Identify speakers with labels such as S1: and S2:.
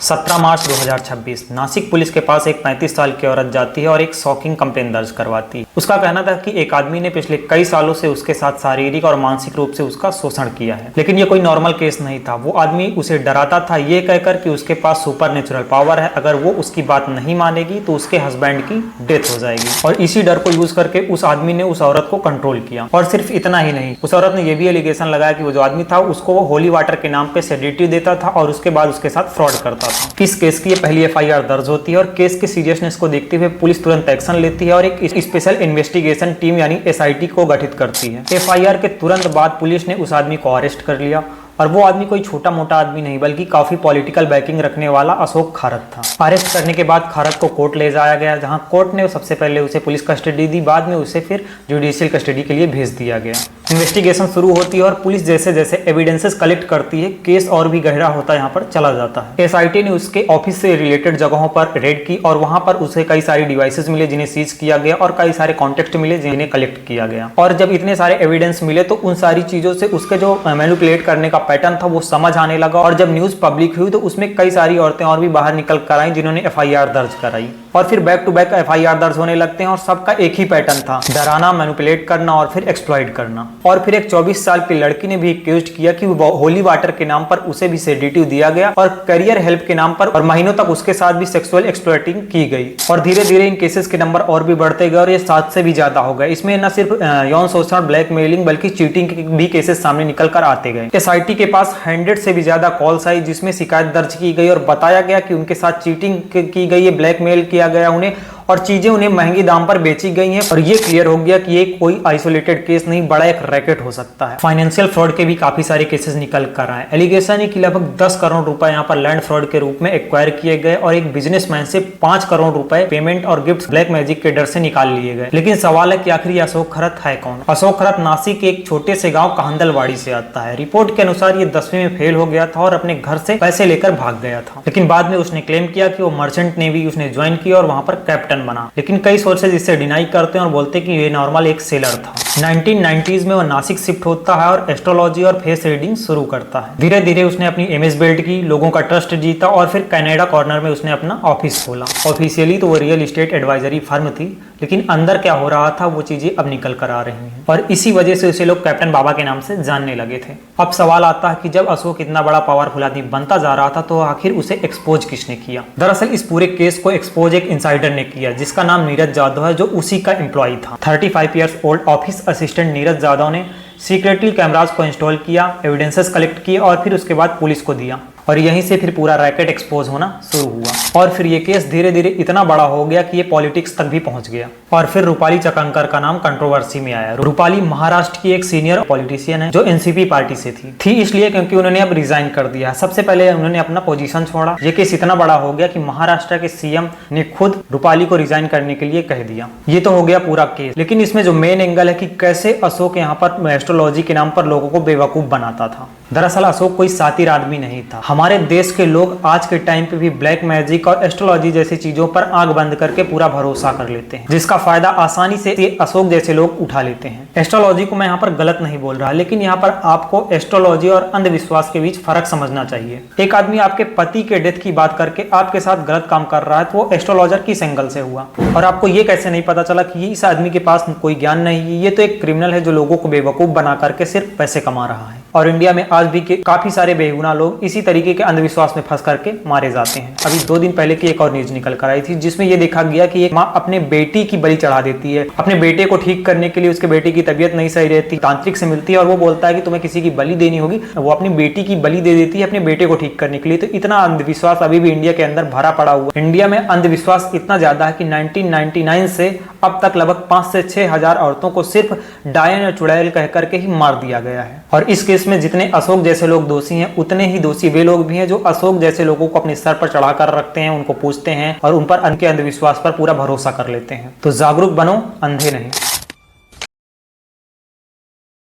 S1: 17 मार्च 2026 Nashik police के पास एक 35 साल की औरत जाती है और एक शॉकिंग कंप्लेन दर्ज करवाती है। उसका कहना था कि एक आदमी ने पिछले कई सालों से उसके साथ शारीरिक और मानसिक रूप से उसका शोषण किया है, लेकिन ये कोई नॉर्मल केस नहीं था। वो आदमी उसे डराता था ये कहकर कि उसके पास सुपर नेचुरल पावर है, अगर वो उसकी बात नहीं मानेगी तो उसके हस्बैंड की डेथ हो जाएगी। और इसी डर को यूज करके उस आदमी ने उस औरत को कंट्रोल किया। और सिर्फ इतना ही नहीं, उस औरत ने यह भी एलिगेशन लगाया कि वो जो आदमी था उसको वो होली वाटर के नाम पे सेडेटिव देता था और उसके बाद उसके साथ फ्रॉड करता था। इस केस की पहली एफआईआर दर्ज होती है और केस के सीरियसनेस को देखते हुए पुलिस तुरंत एक्शन लेती है और एक स्पेशल इन्वेस्टिगेशन टीम यानी एसआईटी को गठित करती है। एफआईआर के तुरंत बाद पुलिस ने उस आदमी को अरेस्ट कर लिया और वो आदमी कोई छोटा मोटा आदमी नहीं बल्कि काफी पॉलिटिकल बैकिंग रखने वाला अशोक खारत था। अरेस्ट करने के बाद खारत को कोर्ट ले जाया गया, जहां कोर्ट ने सबसे पहले उसे पुलिस कस्टडी दी, बाद में उसे फिर जुडिशियल कस्टडी के लिए भेज दिया गया। इन्वेस्टिगेशन शुरू होती है और पुलिस जैसे जैसे एविडेंसेस कलेक्ट करती है, केस और भी गहरा होता यहाँ पर चला जाता है। एसआईटी ने उसके ऑफिस से रिलेटेड जगहों पर रेड की और वहां पर उसे कई सारी डिवाइसेस मिले जिन्हें सीज किया गया और कई सारे कॉन्टेक्ट मिले जिन्हें कलेक्ट किया गया। और जब इतने सारे एविडेंस मिले तो उन सारी चीजों से उसके जो मैनिपुलेट करने का पैटर्न था वो समझ आने लगा। और जब न्यूज पब्लिक हुई तो उसमें कई सारी औरतें और भी बाहर निकल कर आई जिन्होंने एफआईआर दर्ज कराई और फिर बैक टू बैक एफआईआर दर्ज होने लगते हैं और सबका एक ही पैटर्न था, डराना, मैनिपुलेट करना और फिर एक्सप्लॉइट करना। और फिर एक 24 साल की लड़की ने भी एक्यूज किया कि होली वाटर के नाम पर उसे भी सेडेटिव दिया गया और करियर हेल्प के नाम पर और महीनों तक उसके साथ भी सेक्सुअल एक्सप्लॉइटिंग की गई। और धीरे धीरे इन केसेस के नंबर और भी बढ़ते गए और ये 7 से भी ज्यादा हो गए। इसमें न सिर्फ यौन शोषण, ब्लैकमेलिंग बल्कि चीटिंग के भी केसेस सामने निकल कर आते गए। एसआईटी के पास 100 से भी ज्यादा कॉल्स आई जिसमें शिकायत दर्ज की गई और बताया गया कि उनके साथ चीटिंग की गई है, ब्लैकमेल किया गया उन्हें और चीजें उन्हें महंगी दाम पर बेची गई हैं। और ये क्लियर हो गया कि ये कोई आइसोलेटेड केस नहीं, बड़ा एक रैकेट हो सकता है। फाइनेंशियल फ्रॉड के भी काफी सारे केसेस निकल कर आए। एलिगेशन है कि लगभग 10 करोड़ रुपए यहाँ पर लैंड फ्रॉड के रूप में एक्वायर किए गए और एक बिजनेसमैन से 5 करोड़ रुपए पेमेंट और गिफ्ट ब्लैक मैजिक के डर से निकाल लिए गए। लेकिन सवाल है कि आखिर अशोक खरत है कौन? अशोक खरत नासिक के एक छोटे से गाँव काहंदलवाड़ी से आता है। रिपोर्ट के अनुसार ये 10वीं में फेल हो गया था और अपने घर से पैसे लेकर भाग गया था, लेकिन बाद में उसने क्लेम किया कि वो मर्चेंट नेवी उसने ज्वाइन किया और वहां पर कैप्टन बना। लेकिन कई सोर्सेज इससे डिनाई करते हैं और बोलते हैं कि ये नॉर्मल एक सेलर था। 1990s में वो नासिक शिफ्ट होता है और एस्ट्रोलॉजी और फेस रीडिंग शुरू करता है। धीरे धीरे उसने अपनी इमेज बिल्ड की, लोगों का ट्रस्ट जीता और फिर कनाडा कॉर्नर में उसने अपना ऑफिस खोला। ऑफिशियली तो वो रियल एस्टेट एडवाइजरी फर्म थी, लेकिन अंदर क्या हो रहा था वो चीजें अब निकल कर आ रही हैं और इसी वजह से उसे लोग कैप्टन बाबा के नाम से जानने लगे थे। अब सवाल आता है कि जब अशोक इतना बड़ा पावरफुल आदमी बनता जा रहा था तो आखिर उसे एक्सपोज किसने किया? दरअसल इस पूरे केस को एक्सपोज एक इनसाइडर ने किया जिसका नाम नीरज जाधव है, जो उसी का एम्प्लॉय था। 35 years old office assistant Neeraj Jadhav ने सीक्रेटली कैमरास को इंस्टॉल किया, एविडेंसेस कलेक्ट किए और फिर उसके बाद पुलिस को दिया और यहीं से फिर पूरा रैकेट एक्सपोज होना शुरू हुआ। और फिर ये केस धीरे धीरे इतना बड़ा हो गया कि ये पॉलिटिक्स तक भी पहुंच गया और फिर रूपाली चकंकर का नाम कंट्रोवर्सी में आया। रूपाली महाराष्ट्र की एक सीनियर पॉलिटिशियन है जो एनसीपी पार्टी से थी इसलिए क्योंकि उन्होंने अब रिजाइन कर दिया। सबसे पहले उन्होंने अपना पोजीशन छोड़ा। ये केस इतना बड़ा हो गया कि महाराष्ट्र के सीएम ने खुद रूपाली को रिजाइन करने के लिए कह दिया। ये तो हो गया पूरा केस, लेकिन इसमें जो मेन एंगल है कि कैसे अशोक यहाँ पर एस्ट्रोलॉजी के नाम पर लोगों को बेवकूफ बनाता था। दरअसल अशोक कोई सातिर आदमी नहीं था। हमारे देश के लोग आज के टाइम पे भी ब्लैक मैजिक और एस्ट्रोलॉजी जैसी चीजों पर आंख बंद करके पूरा भरोसा कर लेते हैं, जिसका फायदा आसानी से अशोक जैसे लोग उठा लेते हैं। एस्ट्रोलॉजी को मैं यहाँ पर गलत नहीं बोल रहा, लेकिन यहाँ पर आपको एस्ट्रोलॉजी और अंधविश्वास के बीच फर्क समझना चाहिए। एक आदमी आपके पति के डेथ की बात करके आपके साथ गलत काम कर रहा है तो वो एस्ट्रोलॉजर किस एंगल से हुआ और आपको ये कैसे नहीं पता चला कि इस आदमी के पास कोई ज्ञान नहीं है? ये तो एक क्रिमिनल है जो लोगों को बेवकूफ बना करके सिर्फ पैसे कमा रहा है। और इंडिया में आज भी काफी सारे बेगुनाह लोग इसी तरीके के अंधविश्वास में फंस करके मारे जाते हैं। अभी 2 दिन पहले की एक और न्यूज निकल कर आई थी जिसमें यह देखा गया कि एक माँ अपने बेटी की बलि चढ़ा देती है। अपने बेटे को ठीक करने के लिए उसके बेटे की तबीयत नहीं सही रहती, तांत्रिक से मिलती है और वो बोलता है कि तुम्हें किसी की बलि देनी होगी, वो अपनी बेटी की बलि दे देती है अपने बेटे को ठीक करने के लिए। तो इतना अंधविश्वास अभी भी इंडिया के अंदर भरा पड़ा हुआ। इंडिया में अंधविश्वास इतना ज्यादा है कि 1999 से अब तक लगभग 5 से 6 हजार औरतों को सिर्फ डायन या चुड़ैल कह करके ही मार दिया गया है। और इस केस में जितने अशोक जैसे लोग दोषी हैं उतने ही दोषी वे लोग भी हैं जो अशोक जैसे लोगों को अपने सर पर चढ़ा कर रखते हैं, उनको पूछते हैं और उन पर उनके अंधविश्वास पर पूरा भरोसा कर लेते हैं। तो जागरूक बनो, अंधे नहीं।